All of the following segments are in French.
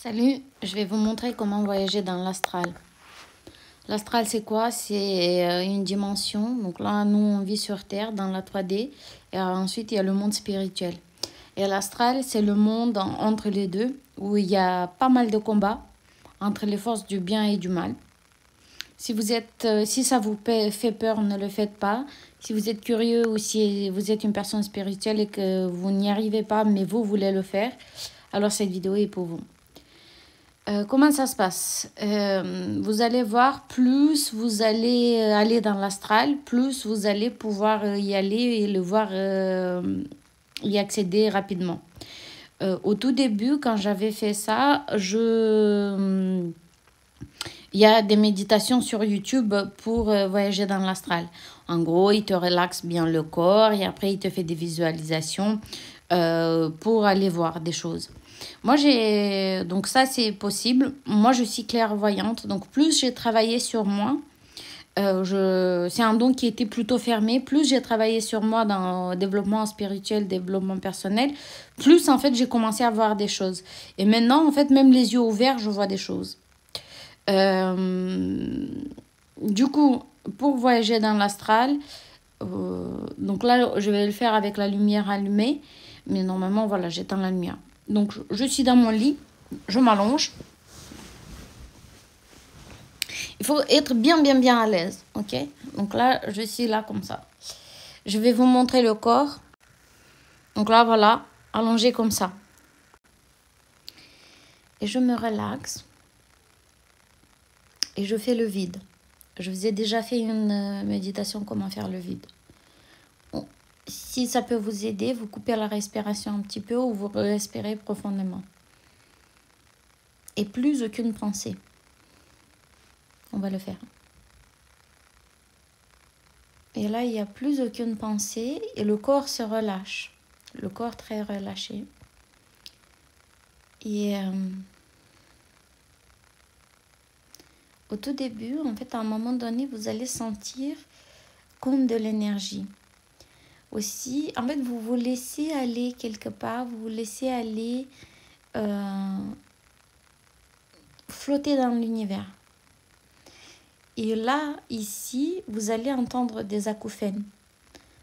Salut, je vais vous montrer comment voyager dans l'astral. L'astral, c'est quoi? C'est une dimension. Donc là, nous, on vit sur Terre, dans la 3D. Et ensuite, il y a le monde spirituel. Et l'astral, c'est le monde entre les deux, où il y a pas mal de combats entre les forces du bien et du mal. Si ça vous fait peur, ne le faites pas. Si vous êtes curieux ou si vous êtes une personne spirituelle et que vous n'y arrivez pas, mais vous voulez le faire, alors cette vidéo est pour vous. Comment ça se passe? Vous allez voir, plus vous allez aller dans l'astral, plus vous allez pouvoir y aller et le voir, y accéder rapidement. Au tout début, quand j'avais fait ça, il y a des méditations sur YouTube pour voyager dans l'astral. En gros, il te relaxe bien le corps et après, il te fait des visualisations pour aller voir des choses. Donc ça, c'est possible. Moi, je suis clairvoyante. Donc, plus j'ai travaillé sur moi, c'est un don qui était plutôt fermé. Plus j'ai travaillé sur moi dans le développement spirituel, développement personnel, plus, en fait, j'ai commencé à voir des choses. Et maintenant, en fait, même les yeux ouverts, je vois des choses. Du coup, pour voyager dans l'astral, donc là, je vais le faire avec la lumière allumée. Mais normalement, voilà, j'éteins la lumière. Donc, je suis dans mon lit, je m'allonge. Il faut être bien à l'aise, ok? Donc là, je suis là comme ça. Je vais vous montrer le corps. Donc là, voilà, allongé comme ça. Et je me relaxe. Et je fais le vide. Je vous ai déjà fait une méditation comment faire le vide. Bon, si ça peut vous aider, vous coupez la respiration un petit peu ou vous respirez profondément. Et plus aucune pensée. On va le faire. Et là, il n'y a plus aucune pensée et le corps se relâche. Le corps très relâché. Et au tout début, en fait, à un moment donné, vous allez sentir comme de l'énergie. Aussi, en fait, vous vous laissez aller quelque part, vous vous laissez aller flotter dans l'univers. Et là, ici, vous allez entendre des acouphènes.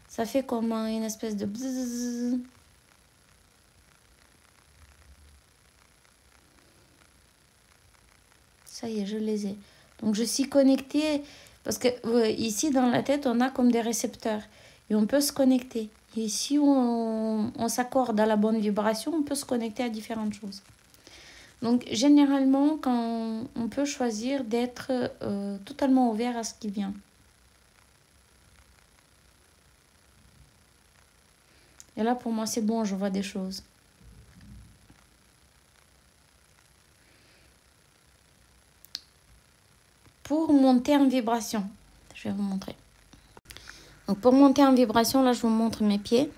Ça fait comme une espèce de bzzz. Ça y est, je les ai. Donc, je suis connectée parce que ici, dans la tête, on a comme des récepteurs. Et on peut se connecter. Et si on s'accorde à la bonne vibration, on peut se connecter à différentes choses. Donc, généralement, quand on peut choisir d'être totalement ouvert à ce qui vient. Et là, pour moi, c'est bon, je vois des choses. Pour monter en vibration, je vais vous montrer. Donc, pour monter en vibration, là, je vous montre mes pieds.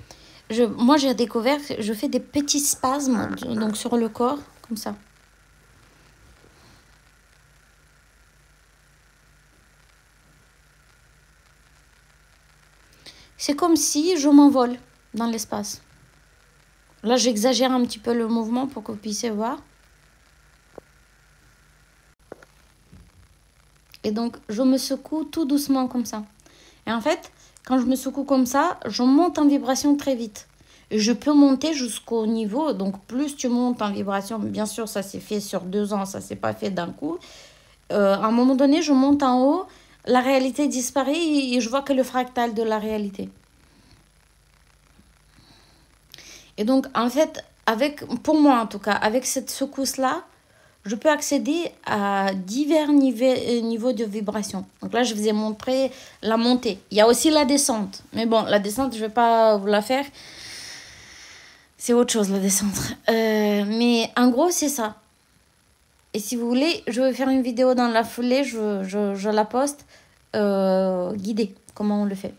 Moi, j'ai découvert que je fais des petits spasmes donc, sur le corps, comme ça. C'est comme si je m'envole dans l'espace. Là, j'exagère un petit peu le mouvement pour que vous puissiez voir. Et donc, je me secoue tout doucement comme ça. Et en fait, quand je me secoue comme ça, je monte en vibration très vite. Et je peux monter jusqu'au niveau. Donc, plus tu montes en vibration, bien sûr, ça s'est fait sur 2 ans, ça ne s'est pas fait d'un coup. À un moment donné, je monte en haut, la réalité disparaît et je vois que le fractal de la réalité. Et donc, en fait, pour moi en tout cas, avec cette secousse-là, je peux accéder à divers niveaux de vibration. Donc là, je vous ai montré la montée. Il y a aussi la descente. Mais bon, la descente, je ne vais pas vous la faire. C'est autre chose, la descente. Mais en gros, c'est ça. Et si vous voulez, je vais faire une vidéo dans la foulée. Je la poste guidée, comment on le fait.